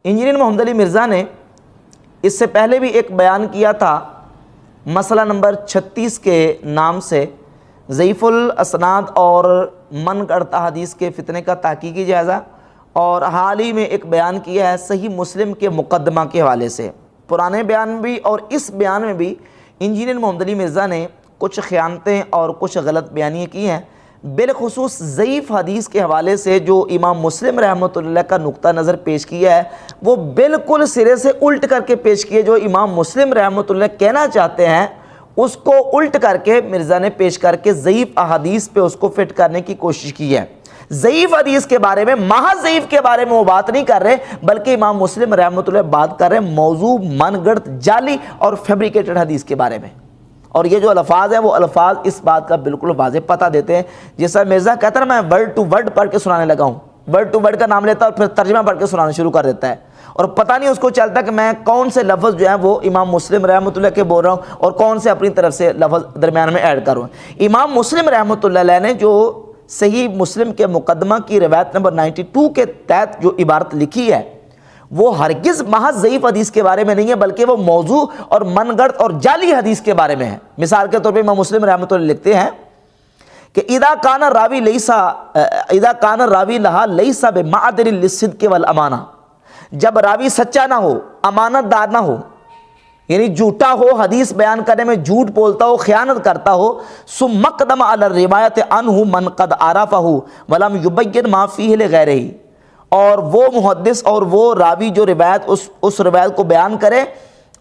Engineer محمد علی مرزا نے اس سے پہلے بھی ایک بیان کیا تھا مسئلہ نمبر 36 کے نام سے، ضعیف الاسناد اور من گڑھتا حدیث کے فتنے کا تحقیقی جائزہ، اور حال ہی میں ایک بیان کیا ہے صحیح مسلم کے مقدمہ کے حوالے سے۔ پرانے بیان میں بھی اور اس بیان میں بھی انجینئر محمد علی مرزا نے کچھ خیانتیں اور کچھ غلط بیانیاں کی ہیں، بالخصوص ضعیف حدیث کے حوالے سے جو امام مسلم رحمۃ اللہ کا نقطہ نظر پیش کیا ہے وہ بالکل سرے سے الٹ کر کے پیش کیے۔ جو امام مسلم رحمۃ اللہ کہنا چاہتے ہیں اس کو الٹ کر کے مرزا نے پیش کر کے ضعیف احادیث پہ اس کو فٹ کرنے کی کوشش کی ہے۔ ضعیف حدیث کے بارے میں، محض ضعیف کے بارے میں وہ بات نہیں کر رہے، بلکہ امام مسلم رحمۃ اللہ بات کر رہے ہیں موضوع، من گڑھ، جعلی اور فیبریکیٹڈ حدیث کے بارے میں۔ اور یہ جو الفاظ ہیں وہ الفاظ اس بات کا بالکل واضح پتہ دیتے ہیں۔ جیسا مرزا کہتا ہے نا میں ورڈ ٹو ورڈ پڑھ کے سنانے لگا ہوں، ورڈ ٹو ورڈ کا نام لیتا ہے اور پھر ترجمہ پڑھ کے سنانا شروع کر دیتا ہے، اور پتہ نہیں اس کو چلتا کہ میں کون سے لفظ جو ہیں وہ امام مسلم رحمۃ اللہ کے بول رہا ہوں اور کون سے اپنی طرف سے لفظ درمیان میں ایڈ کروں۔ امام مسلم رحمۃ اللہ علیہ نے جو صحیح مسلم کے مقدمہ کی روایت نمبر 92 کے تحت جو عبارت لکھی ہے وہ ہرگز محض ضعیف حدیث کے بارے میں نہیں ہے، بلکہ وہ موضوع اور من گڑھ اور جعلی حدیث کے بارے میں ہے۔ مثال کے طور پہ امام مسلم رحمۃ اللہ لکھتے ہیں کہ اذا کان الراوی لہا لیسا بمعدل للصدق والامانہ، جب راوی سچا نہ ہو، امانت دار نہ ہو، یعنی جھوٹا ہو، حدیث بیان کرنے میں جھوٹ بولتا ہو، خیانت کرتا ہو، ثم اقدم علی الروایت عنہ من قد عرفہ ولم یبین ما فیہ لغیرہ، اور وہ محدث اور وہ راوی جو روایت اس روایت کو بیان کرے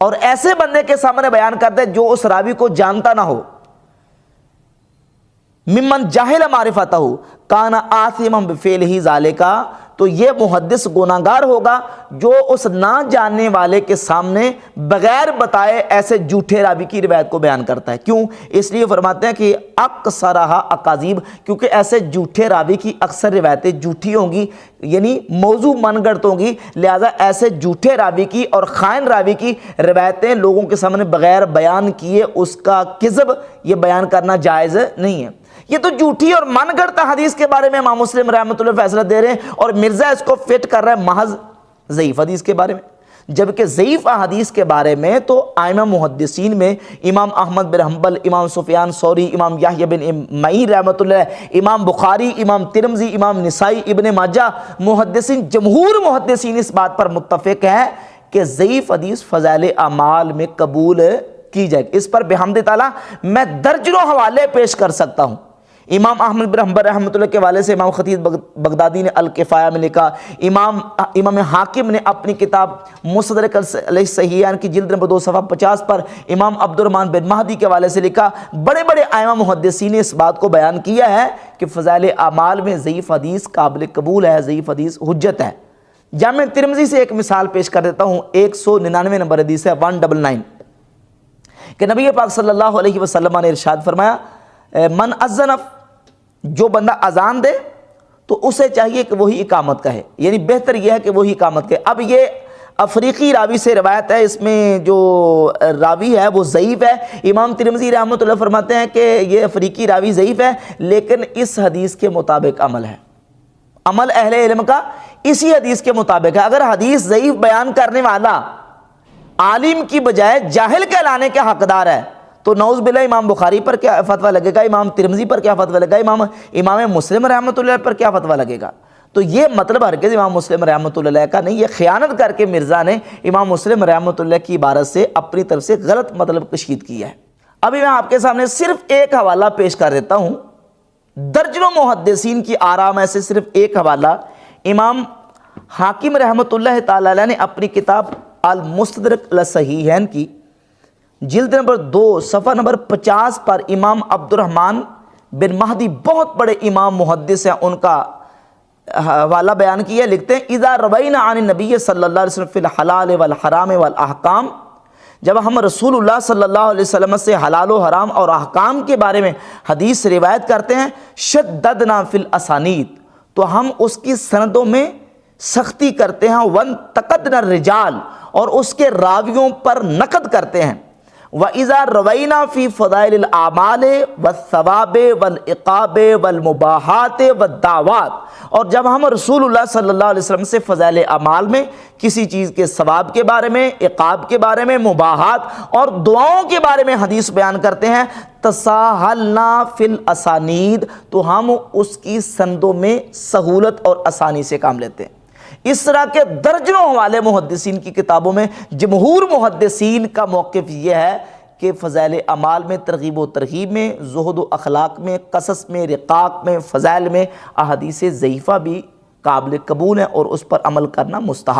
اور ایسے بندے کے سامنے بیان کر دے جو اس راوی کو جانتا نہ ہو، ممن جاہل معرفتہ کان آثما بفعلہ ذالک، تو یہ محدث گناہگار ہوگا جو اس نہ جاننے والے کے سامنے بغیر بتائے ایسے جھوٹے راوی کی روایت کو بیان کرتا ہے۔ کیوں؟ اس لیے فرماتے ہیں کہ اکثرھا اکاذیب، کیونکہ ایسے جھوٹے راوی کی اکثر روایتیں جھوٹی ہوں گی، یعنی موضوع من گڑھ ہوں گی، لہذا ایسے جھوٹے راوی کی اور خائن راوی کی روایتیں لوگوں کے سامنے بغیر بیان کیے اس کا کذب یہ بیان کرنا جائز نہیں ہے۔ یہ تو جھوٹی اور من گڑھتا حدیث کے بارے میں امام مسلم رحمۃ اللہ فیصلہ دے رہے ہیں، اور مرزا اس کو فٹ کر رہا ہے محض ضعیف حدیث کے بارے میں۔ جبکہ ضعیف حدیث کے بارے میں تو ائمہ محدثین میں امام احمد بن حنبل، امام سفیان ثوری، امام یحییٰ بن معین رحمۃ اللہ، امام بخاری، امام ترمذی، امام نسائی، ابن ماجہ، محدثین، جمہور محدثین اس بات پر متفق ہیں کہ ضعیف حدیث فضائل اعمال میں قبول کی جائے گی۔ اس پر بحمد تعالیٰ میں درجنوں حوالے پیش کر سکتا ہوں۔ امام احمد بن حنبل رحمۃ اللہ کے والے سے امام خطیب بغدادی نے الکفایہ میں لکھا، امام حاکم نے اپنی کتاب مستدرک علیہ صحیحین کی جلد نمبر 2 صفحہ 50 پر امام عبد الرحمن بن مہدی کے والے سے لکھا۔ بڑے بڑے ائمہ محدثین نے اس بات کو بیان کیا ہے کہ فضائل اعمال میں ضعیف حدیث قابل قبول ہے، ضعیف حدیث حجت ہے۔ جامع ترمذی سے ایک مثال پیش کر دیتا ہوں، 199 نمبر حدیث ہے 199، کہ نبی پاک صلی اللہ علیہ وسلم نے ارشاد فرمایا من اذن، جو بندہ اذان دے تو اسے چاہیے کہ وہی اقامت کہے، یعنی بہتر یہ ہے کہ وہی اقامت کہے۔ اب یہ افریقی راوی سے روایت ہے، اس میں جو راوی ہے وہ ضعیف ہے۔ امام ترمذی رحمۃ اللہ فرماتے ہیں کہ یہ افریقی راوی ضعیف ہے، لیکن اس حدیث کے مطابق عمل ہے، عمل اہل علم کا اسی حدیث کے مطابق ہے۔ اگر حدیث ضعیف بیان کرنے والا عالم کی بجائے جاہل کہلانے کے حقدار ہے تو نعوذ باللہ امام بخاری پر کیا فتویٰ لگے گا، امام ترمذی پر کیا فتویٰ لگے گا، امام مسلم رحمۃ اللہ پر کیا فتویٰ لگے گا۔ تو یہ مطلب ہرگز امام مسلم رحمۃ اللہ کا نہیں، یہ خیانت کر کے مرزا نے امام مسلم رحمۃ اللہ کی عبارت سے اپنی طرف سے غلط مطلب کشید کیا ہے۔ ابھی میں آپ کے سامنے صرف ایک حوالہ پیش کر دیتا ہوں، درجنوں محدثین کی آراء میں سے صرف ایک حوالہ امام حاکم رحمۃ اللہ تعالی علیہ نے اپنی کتاب المستدرک علی الصحیحین کی جلد نمبر 2 صفحہ نمبر 50 پر امام عبد الرحمن بن مہدی، بہت بڑے امام محدث ہیں، ان کا حوالہ بیان کیا، لکھتے ہیں اذا روینا عن النبی صلی اللہ علیہ وسلم فی الحلال والحرام والاحکام، جب ہم رسول اللہ صلی اللہ علیہ وسلم سے حلال و حرام اور احکام کے بارے میں حدیث روایت کرتے ہیں، شددنا فی الاسانید، تو ہم اس کی سندوں میں سختی کرتے ہیں، وانتقدنا الرجال، اور اس کے راویوں پر نقد کرتے ہیں، وَإِذَا رَوَيْنَا فِي فَضَائِلِ الْأَعْمَالِ وَالثَّوَابِ وَالْعِقَابِ وَالْمُبَاحَاتِ وَالدَّعَوَاتِ، اور جب ہم رسول اللہ صلی اللہ علیہ وسلم سے فضائل اعمال میں کسی چیز کے ثواب کے بارے میں، عقاب کے بارے میں، مباحات اور دعاؤں کے بارے میں حدیث بیان کرتے ہیں، تساہلنا فی الاسانید، تو ہم اس کی سندوں میں سہولت اور آسانی سے کام لیتے ہیں۔ اس طرح کے درجنوں حوالے محدثین کی کتابوں میں، جمہور محدثین کا موقف یہ ہے کہ فضائل اعمال میں ترغیب و ترہیب میں، زہد و اخلاق میں، قصص میں، رقاق میں، فضائل میں احادیث ضعیفہ بھی قابل قبول ہیں اور اس پر عمل کرنا مستحب